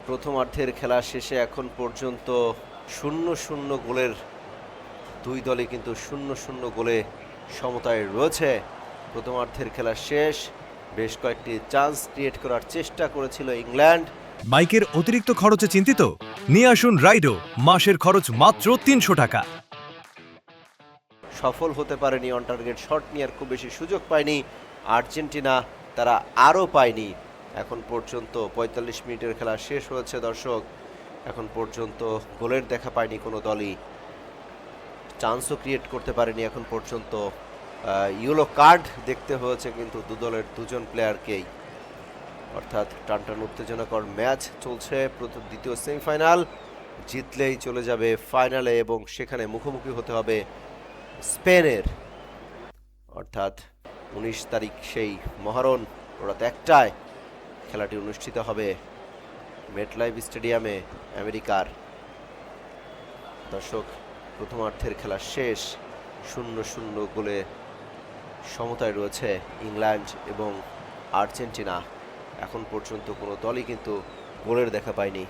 প্রথমার্ধের খেলা শেষে এখন পর্যন্ত 0-0 গোলের দুই দলই কিন্তু 0-0 গোলে সমতায় রয়েছে। প্রথমার্ধের খেলা শেষ, বেশ কয়েকটি চান্স ক্রিয়েট করার চেষ্টা করেছিল ইংল্যান্ড। বাইকের অতিরিক্ত খরচে চিন্তিত? নিয়ে আসুন রাইডো, মাসের খরচ মাত্র ৩০০ টাকা। সফল হতে পারেনি, অন টার্গেট শট নেওয়ার খুব বেশি সুযোগ পায়নি আর্জেন্টিনা, তারা আরও পায়নি। এখন পর্যন্ত ৪৫ মিনিটের খেলা শেষ হয়েছে দর্শক, এখন পর্যন্ত গোলের দেখা পায়নি কোনো দলই, চান্সও ক্রিয়েট করতে পারেনি এখন পর্যন্ত। ইয়েলো কার্ড দেখতে হয়েছে কিন্তু দু দলের দুজন প্লেয়ারকেই, অর্থাৎ টানটান উত্তেজনাকর ম্যাচ চলছে। দ্বিতীয় সেমিফাইনাল, জিতলেই চলে যাবে ফাইনালে এবং সেখানে মুখোমুখি হতে হবে স্পেনের, অর্থাৎ 19 তারিখ সেই মহারণ রাত 1টায় খেলাটি অনুষ্ঠিত হবে মেটলাইফ স্টেডিয়ামে আমেরিকার। দর্শক, প্রথমার্ধের খেলা শেষ, 0-0 গোলে সমতায় রয়েছে ইংল্যান্ড এবং আর্জেন্টিনা। এখন পর্যন্ত কোনো দলই কিন্তু গোলের দেখা পায়নি।